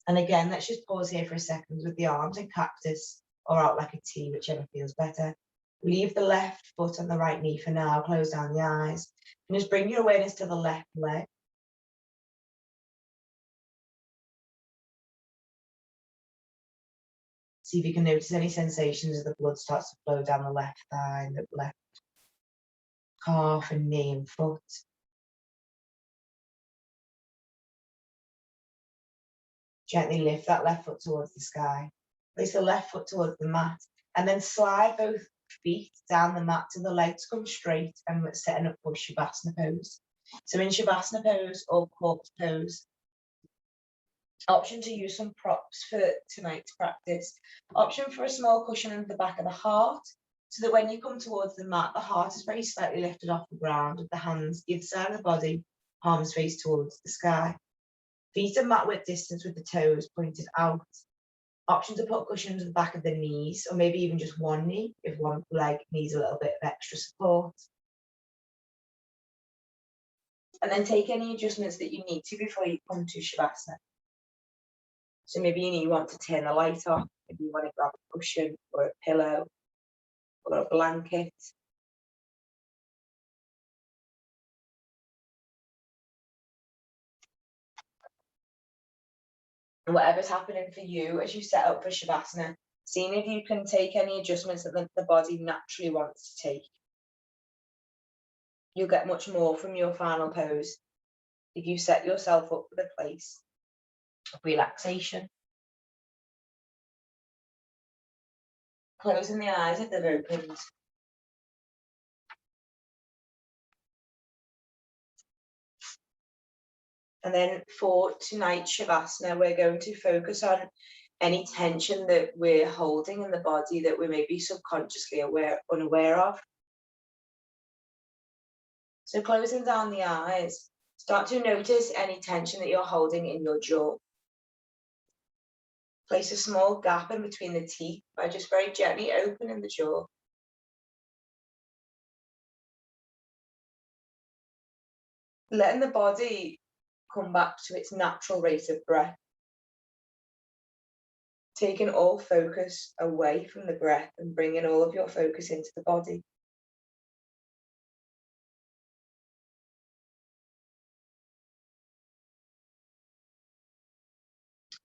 And again, let's just pause here for a second with the arms in cactus or out like a T, whichever feels better. Leave the left foot on the right knee for now, close down the eyes. And just bring your awareness to the left leg. See if you can notice any sensations as the blood starts to flow down the left thigh, the left calf and knee and foot. Gently lift that left foot towards the sky. Place the left foot towards the mat and then slide both feet down the mat till the legs come straight and we're setting up for Shavasana pose. So in Shavasana pose or corpse pose, option to use some props for tonight's practice. Option for a small cushion under the back of the heart so that when you come towards the mat, the heart is very slightly lifted off the ground with the hands either side of the body, palms face towards the sky. Feet are mat width distance with the toes pointed out. Option to put cushions at the back of the knees, or maybe even just one knee if one leg needs a little bit of extra support. And then take any adjustments that you need to before you come to Shavasana. So maybe you want to turn the light off, maybe you want to grab a cushion or a pillow or a blanket. And whatever's happening for you as you set up for Shavasana, seeing if you can take any adjustments that the body naturally wants to take. You'll get much more from your final pose if you set yourself up for the place of relaxation. Closing the eyes if they've opened. And then for tonight's Shavasana, we're going to focus on any tension that we're holding in the body that we may be subconsciously unaware of. So closing down the eyes, start to notice any tension that you're holding in your jaw. Place a small gap in between the teeth by just very gently opening the jaw. Letting the body come back to its natural rate of breath. Taking all focus away from the breath and bringing all of your focus into the body.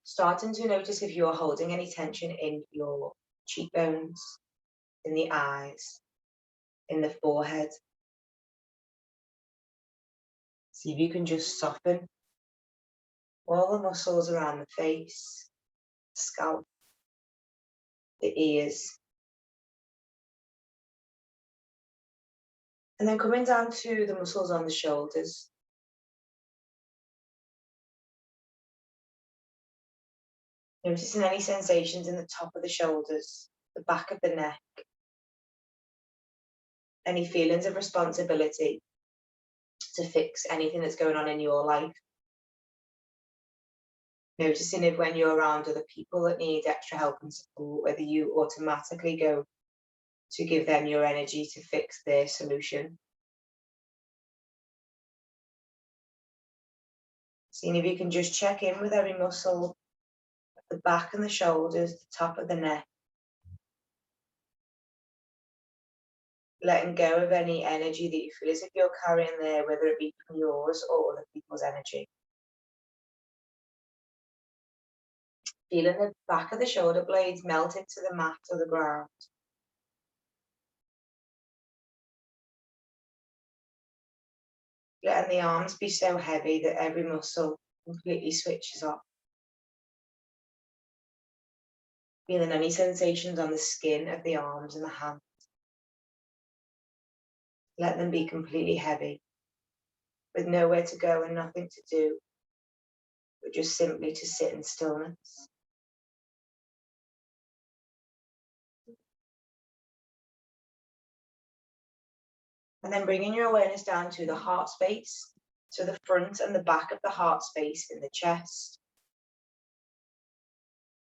Starting to notice if you're holding any tension in your cheekbones, in the eyes, in the forehead. See if you can just soften all the muscles around the face, scalp, the ears. And then coming down to the muscles on the shoulders. Noticing any sensations in the top of the shoulders, the back of the neck, any feelings of responsibility to fix anything that's going on in your life. Noticing if when you're around other people that need extra help and support, whether you automatically go to give them your energy to fix their solution. Seeing if you can just check in with every muscle, the back and the shoulders, the top of the neck. Letting go of any energy that you feel as if you're carrying there, whether it be from yours or other people's energy. Feeling the back of the shoulder blades melt into the mat or the ground. Letting the arms be so heavy that every muscle completely switches off. Feeling any sensations on the skin of the arms and the hands. Let them be completely heavy, with nowhere to go and nothing to do, but just simply to sit in stillness. And then bringing your awareness down to the heart space, so the front and the back of the heart space in the chest.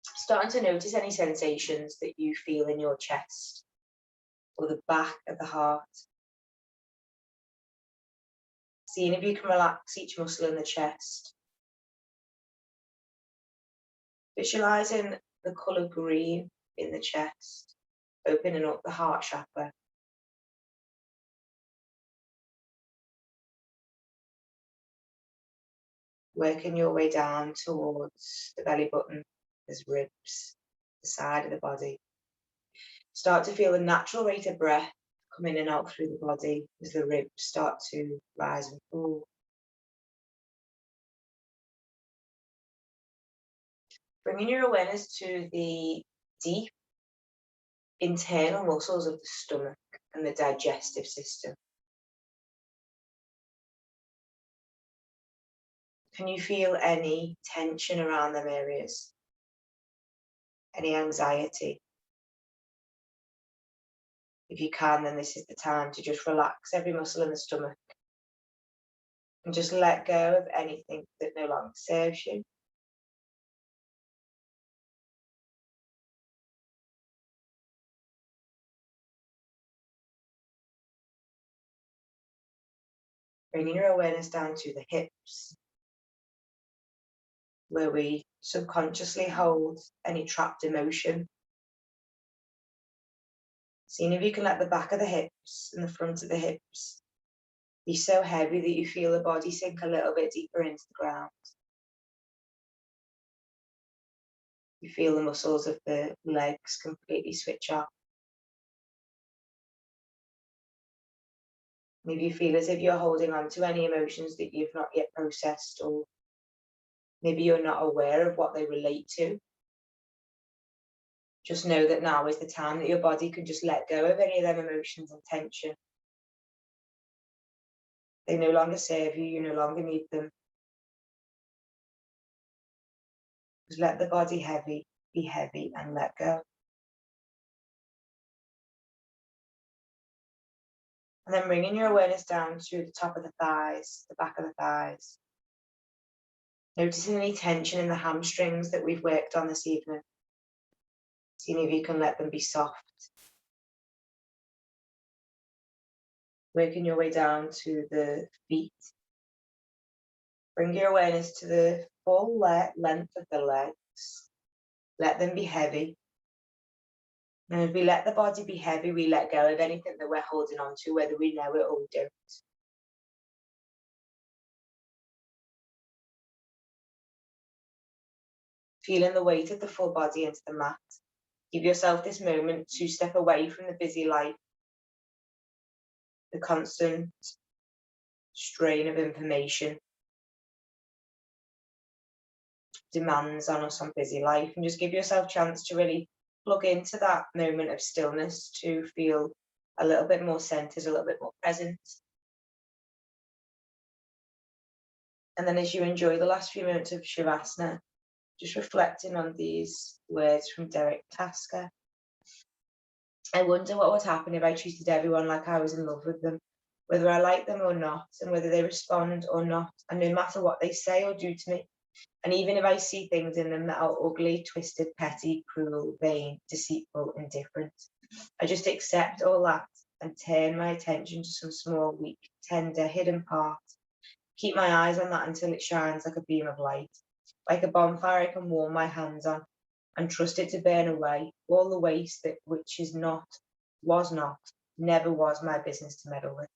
Starting to notice any sensations that you feel in your chest or the back of the heart. Seeing if you can relax each muscle in the chest. Visualizing the colour green in the chest, opening up the heart chakra. Working your way down towards the belly button, there's ribs, the side of the body. Start to feel the natural rate of breath come in and out through the body as the ribs start to rise and fall. Bringing your awareness to the deep internal muscles of the stomach and the digestive system. Can you feel any tension around them areas? Any anxiety? If you can, then this is the time to just relax every muscle in the stomach and just let go of anything that no longer serves you. Bringing your awareness down to the hips, where we subconsciously hold any trapped emotion. Seeing if you can let the back of the hips and the front of the hips be so heavy that you feel the body sink a little bit deeper into the ground. You feel the muscles of the legs completely switch off. Maybe you feel as if you're holding on to any emotions that you've not yet processed, or maybe you're not aware of what they relate to. Just know that now is the time that your body can just let go of any of them emotions and tension. They no longer serve you, you no longer need them. Just let the body be heavy and let go. And then bringing your awareness down to the top of the thighs, the back of the thighs. Noticing any tension in the hamstrings that we've worked on this evening. Seeing if you can let them be soft. Working your way down to the feet. Bring your awareness to the full length of the legs. Let them be heavy. And as we let the body be heavy, we let go of anything that we're holding on to, whether we know it or we don't. Feeling the weight of the full body into the mat. Give yourself this moment to step away from the busy life, the constant strain of information, demands on us on busy life, and just give yourself a chance to really plug into that moment of stillness to feel a little bit more centered, a little bit more present. And then as you enjoy the last few minutes of Shavasana, just reflecting on these words from Derek Tasker. I wonder what would happen if I treated everyone like I was in love with them, whether I like them or not, and whether they respond or not, and no matter what they say or do to me. And even if I see things in them that are ugly, twisted, petty, cruel, vain, deceitful, indifferent, I just accept all that and turn my attention to some small, weak, tender, hidden part. Keep my eyes on that until it shines like a beam of light, like a bonfire I can warm my hands on, and trust it to burn away all the waste that which is not, was not, never was my business to meddle with.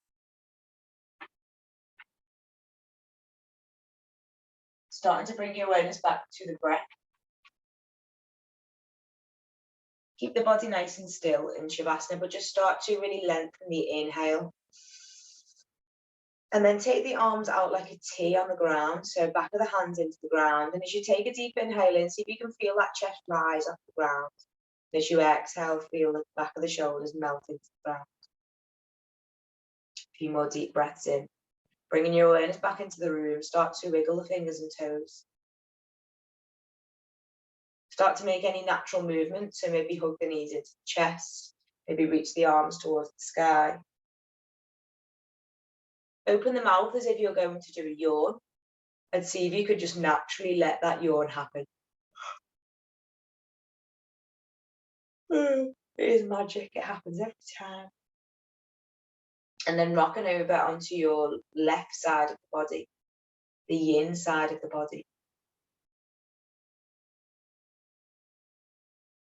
Starting to bring your awareness back to the breath. Keep the body nice and still in Shavasana, but just start to really lengthen the inhale. And then take the arms out like a T on the ground, so back of the hands into the ground. And as you take a deep inhale in, see if you can feel that chest rise off the ground. And as you exhale, feel the back of the shoulders melt into the ground. A few more deep breaths in. Bringing your awareness back into the room, start to wiggle the fingers and toes. Start to make any natural movement, so maybe hug the knees into the chest, maybe reach the arms towards the sky. Open the mouth as if you're going to do a yawn, and see if you could just naturally let that yawn happen. It is magic, it happens every time. And then rocking over onto your left side of the body, the yin side of the body.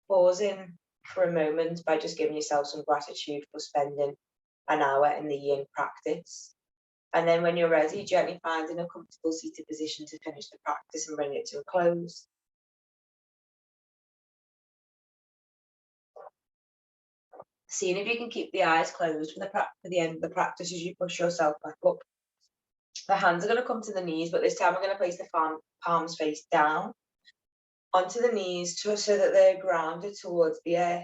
Pausing for a moment by just giving yourself some gratitude for spending an hour in the yin practice. And then when you're ready, gently finding a comfortable seated position to finish the practice and bring it to a close. Seeing if you can keep the eyes closed for the end of the practice as you push yourself back up. The hands are going to come to the knees, but this time we're going to place the palms face down onto the knees so that they're grounded towards the earth.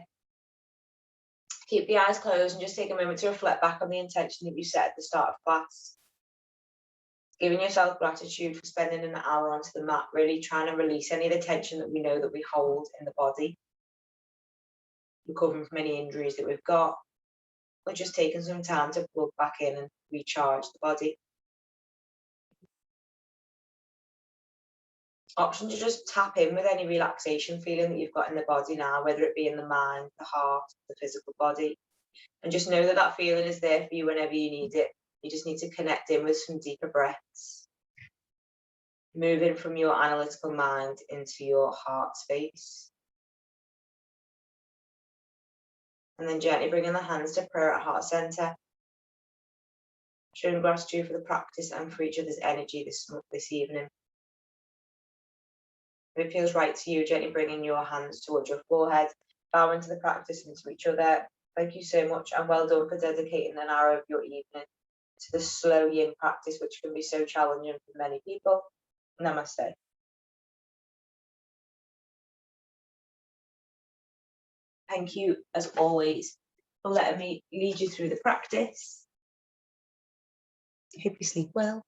Keep the eyes closed and just take a moment to reflect back on the intention that you set at the start of class. Giving yourself gratitude for spending an hour onto the mat, really trying to release any of the tension that we know that we hold in the body. Recovering from any injuries that we've got. We're just taking some time to plug back in and recharge the body. Option to just tap in with any relaxation feeling that you've got in the body now, whether it be in the mind, the heart, the physical body. And just know that that feeling is there for you whenever you need it. You just need to connect in with some deeper breaths. Moving from your analytical mind into your heart space. And then gently bringing the hands to prayer at heart center. Showing gratitude for the practice and for each other's energy this evening. If it feels right to you, gently bringing your hands towards your forehead, bowing to the practice and to each other. Thank you so much and well done for dedicating an hour of your evening to the slow yin practice, which can be so challenging for many people. Namaste. Thank you, as always, for letting me lead you through the practice. I hope you sleep well.